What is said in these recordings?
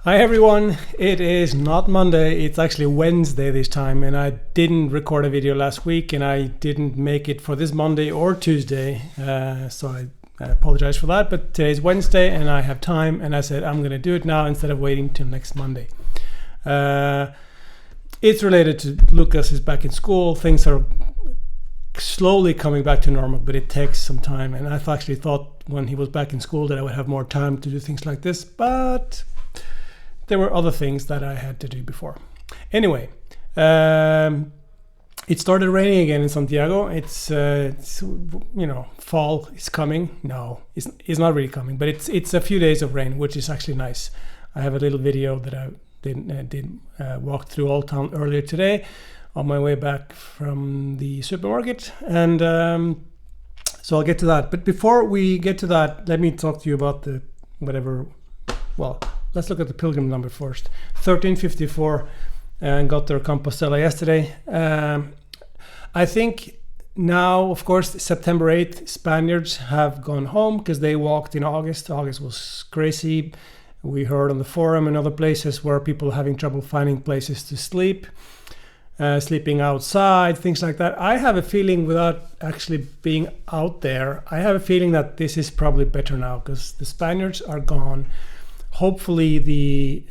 Hi everyone, it is not Monday, it's actually Wednesday this time, and I didn't record a video last week and I didn't make it for this Monday or Tuesday, so I apologize for that, but today's Wednesday and I have time and I said I'm going to do it now instead of waiting till next Monday. It's related to Lucas is back in school, things are slowly coming back to normal, but it takes some time, and I've actually thought when he was back in school that I would have more time to do things like this, but there were other things that I had to do before. Anyway, it started raining again in Santiago. It's fall is coming. No, it's not really coming, but it's a few days of rain, which is actually nice. I have a little video that I did walk through Old Town earlier today on my way back from the supermarket, and so I'll get to that. But before we get to that, let me talk to you about the whatever. Well, let's look at the pilgrim number first. 1354, and got their Compostela yesterday. I think now, of course, September 8th, Spaniards have gone home because they walked in August. August was crazy. We heard on the forum and other places where people are having trouble finding places to sleep, sleeping outside, things like that. I have a feeling, without actually being out there, I have a feeling that this is probably better now because the Spaniards are gone. Hopefully the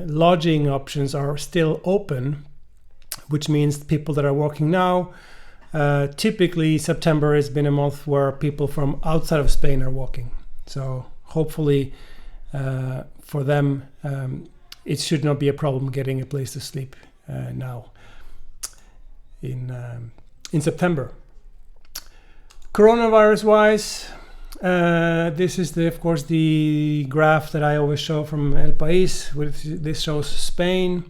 lodging options are still open, which means people that are working now, typically September has been a month where people from outside of Spain are walking. So hopefully for them, it should not be a problem getting a place to sleep now in September. Coronavirus wise, this is of course the graph that I always show from El Pais. This shows Spain,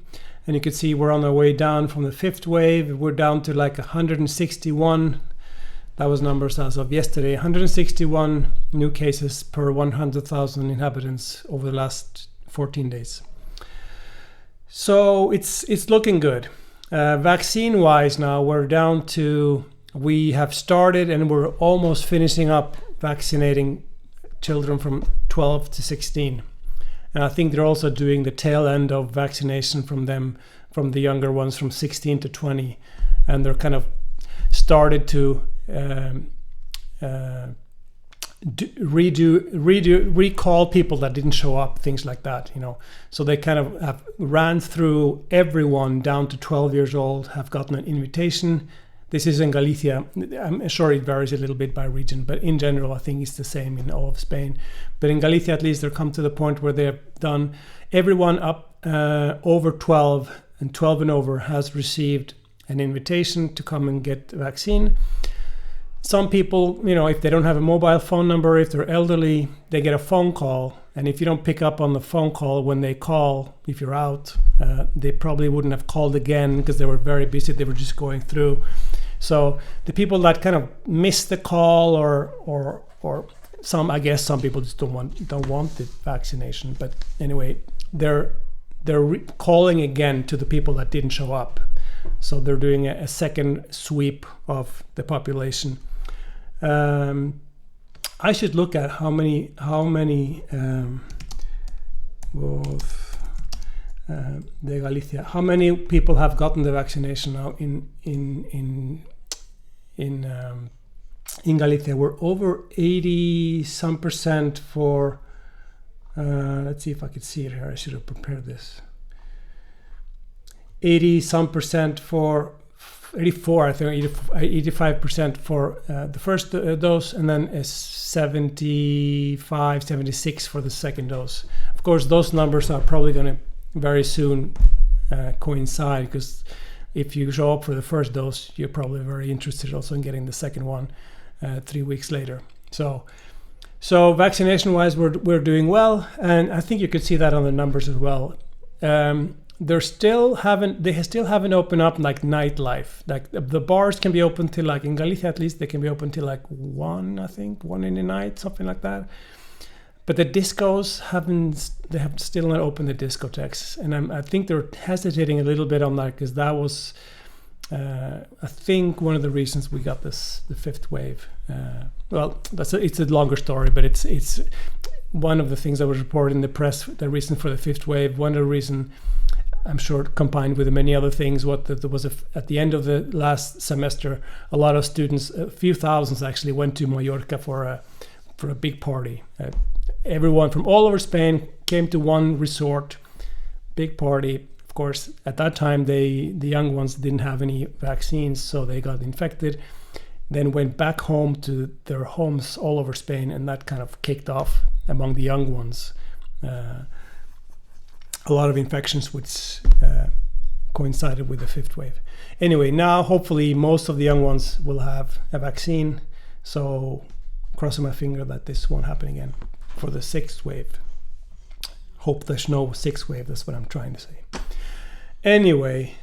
and you can see we're on our way down from the fifth wave. We're down to like 161. That was numbers as of yesterday. 161 new cases per 100,000 inhabitants over the last 14 days. So it's looking good. Vaccine wise now we have started and we're almost finishing up vaccinating children from 12 to 16, and I think they're also doing the tail end of vaccination from the younger ones from 16 to 20, and they're kind of started to recall people that didn't show up, things like that, so they kind of have ran through everyone down to 12 years old, have gotten an invitation. This is in Galicia. I'm sure it varies a little bit by region, but in general, I think it's the same in all of Spain. But in Galicia, at least, they've come to the point where they've done everyone up over 12 and 12 and over has received an invitation to come and get the vaccine. Some people, if they don't have a mobile phone number, if they're elderly, they get a phone call. And if you don't pick up on the phone call when they call, if you're out, they probably wouldn't have called again because they were very busy. They were just going through. So the people that kind of miss the call, or some people just don't want the vaccination. But anyway, they're calling again to the people that didn't show up. So they're doing a second sweep of the population. I should look at how many de Galicia. How many people have gotten the vaccination now in Galicia? We're over 80% for. Let's see if I could see it here. I should have prepared this. 80% for 84. I think 85% for the first dose, and then 76 for the second dose. Of course, those numbers are probably going to very soon coincide, because if you show up for the first dose, you're probably very interested also in getting the second one 3 weeks later. So vaccination wise, we're doing well, and I think you could see that on the numbers as well. They still haven't opened up like nightlife. Like the bars can be open till, like in Galicia at least, they can be open till like 1 in the night, something like that. But the discos they have still not opened the discotheques, and I think they're hesitating a little bit on that, because that was I think one of the reasons we got the fifth wave. Well, it's a longer story, but it's one of the things that was reported in the press, the reason for the fifth wave, one of the reason, I'm sure combined with many other things, there was at the end of the last semester, a lot of students, a few thousands actually, went to Mallorca for a big party. Everyone from all over Spain came to one resort, big party. Of course, at that time, the young ones didn't have any vaccines, so they got infected, then went back home to their homes all over Spain, and that kind of kicked off among the young ones a lot of infections, which coincided with the fifth wave. Anyway, now hopefully most of the young ones will have a vaccine, so crossing my finger that this won't happen again for the sixth wave. Hope there's no sixth wave, that's what I'm trying to say. Anyway,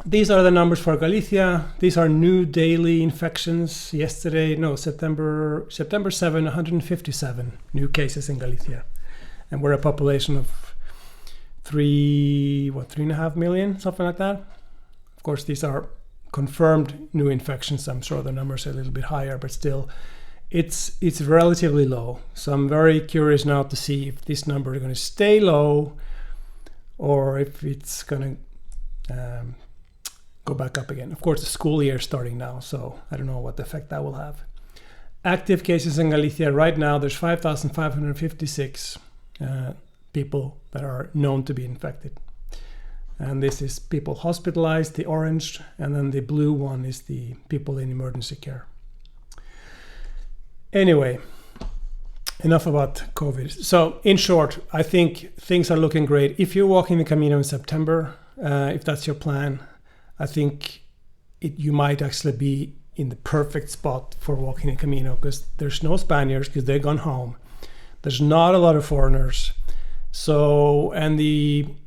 these are the numbers for Galicia. These are new daily infections. September 7, 157 new cases in Galicia. And we're a population of 3.5 million, something like that. Of course, these are confirmed new infections. I'm sure the numbers are a little bit higher, but still, it's relatively low. So I'm very curious now to see if this number is going to stay low or if it's going to go back up again. Of course, the school year is starting now, so I don't know what effect that will have. Active cases in Galicia right now, there's 5,556 people that are known to be infected. And this is people hospitalized, the orange, and then the blue one is the people in emergency care. Anyway, enough about COVID. So in short, I think things are looking great. If you're walking the Camino in September, if that's your plan, I think you might actually be in the perfect spot for walking the Camino, because there's no Spaniards because they've gone home. There's not a lot of foreigners. So, and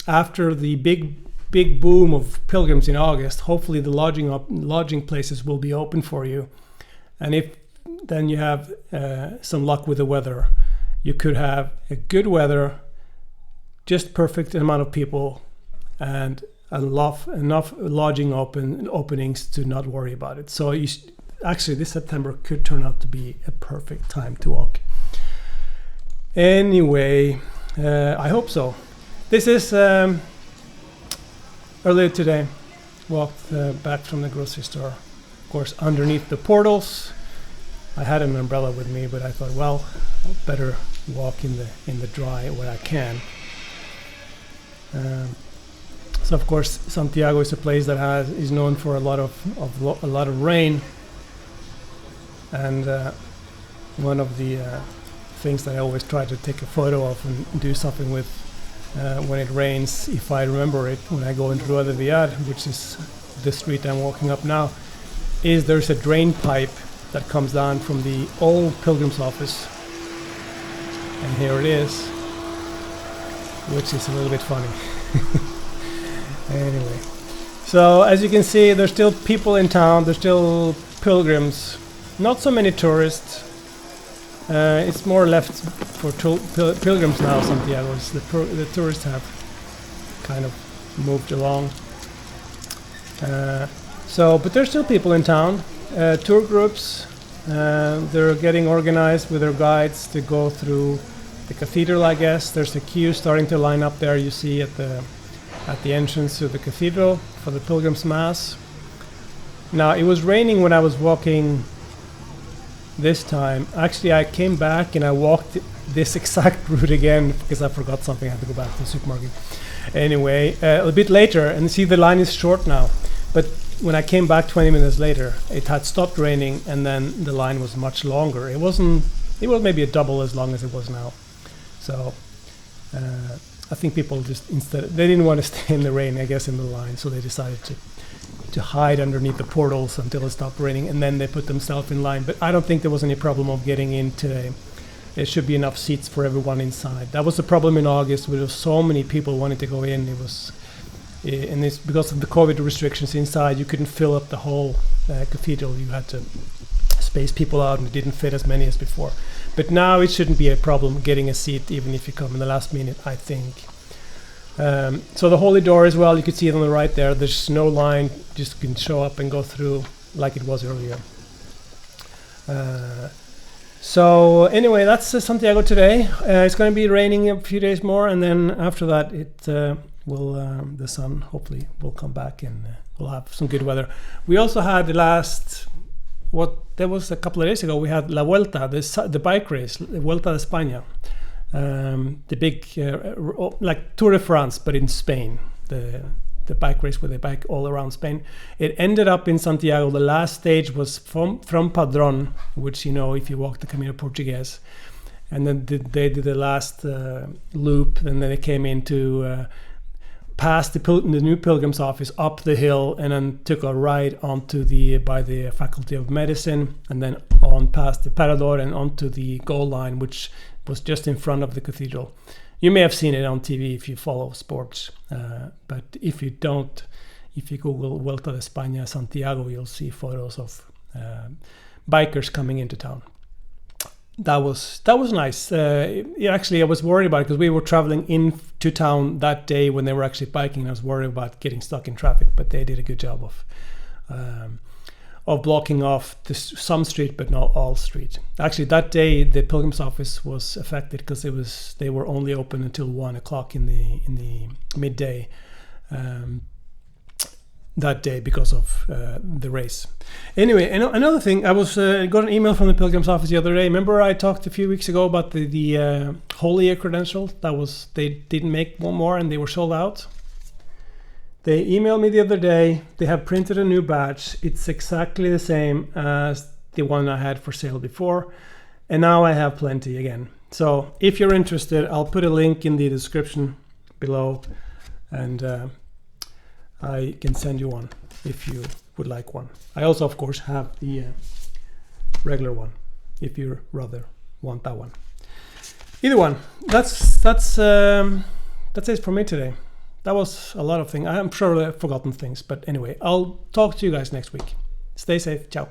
after the big boom of pilgrims in August, hopefully the lodging places will be open for you. And if then you have some luck with the weather, you could have a good weather, just perfect amount of people, and enough lodging openings to not worry about it. So actually this September could turn out to be a perfect time to walk. Anyway, I hope so. This is earlier today, walked back from the grocery store. Of course, underneath the portals. I had an umbrella with me, but I thought, well, I'll better walk in the dry where I can. So of course, Santiago is a place that is known for a lot of rain, and one of the things that I always try to take a photo of and do something with when it rains, if I remember it, when I go into Rua de Villar, which is the street I'm walking up now, is there's a drain pipe that comes down from the old pilgrim's office, and here it is, which is a little bit funny. Anyway, so as you can see, there's still people in town, there's still pilgrims, not so many tourists. It's more left for pilgrims now, Santiago. The tourists have kind of moved along. But there's still people in town. Tour groups, they're getting organized with their guides to go through the cathedral, I guess. There's a queue starting to line up there, you see at the entrance to the cathedral for the Pilgrim's Mass. Now, it was raining when I was walking this time. Actually, I came back and I walked this exact route again because I forgot something. I had to go back to the supermarket. Anyway, a bit later, and see the line is short now. But when I came back 20 minutes later, it had stopped raining and then the line was much longer. It was maybe a double as long as it was now. So I think people they didn't want to stay in the rain, I guess, in the line, so they decided to hide underneath the portals until it stopped raining, and then they put themselves in line. But I don't think there was any problem of getting in today. There should be enough seats for everyone inside. That was the problem in August, where there was so many people wanting to go in. And it's because of the COVID restrictions inside, you couldn't fill up the whole cathedral. You had to space people out, and it didn't fit as many as before. But now it shouldn't be a problem getting a seat, even if you come in the last minute, I think. So the Holy Door as well, you can see it on the right there. There's no line, just can show up and go through like it was earlier. So anyway, that's Santiago today. It's going to be raining a few days more, and then after that, it will the sun hopefully will come back, and we'll have some good weather. We also had there was a couple of days ago. We had La Vuelta, the bike race, Vuelta de España, the big like Tour de France, but in Spain. The bike race where they bike all around Spain. It ended up in Santiago. The last stage was from Padrón, which, you know, if you walk the Camino Portugués, and then they did the last loop, and then they came into past the new Pilgrim's office, up the hill, and then took a ride by the Faculty of Medicine, and then on past the Parador and onto the goal line, which was just in front of the cathedral. You may have seen it on TV if you follow sports, but if you don't, if you Google Vuelta de España Santiago, you'll see photos of bikers coming into town. That was nice. Actually, I was worried about it because we were traveling into town that day when they were actually biking. I was worried about getting stuck in traffic, but they did a good job of blocking off some street, but not all street. Actually, that day the Pilgrim's office was affected because they were only open until 1 o'clock in the midday that day because of the race. Anyway, another thing, I was got an email from the Pilgrim's office the other day. Remember I talked a few weeks ago about the Holy Year credential they didn't make one more and they were sold out. They emailed me the other day. They have printed a new batch. It's exactly the same as the one I had for sale before. And now I have plenty again. So if you're interested, I'll put a link in the description below. And I can send you one if you would like one. I also, of course, have the regular one if you rather want that one. Either one. That's it for me today. That was a lot of things. I'm sure I've forgotten things, but anyway, I'll talk to you guys next week. Stay safe. Ciao.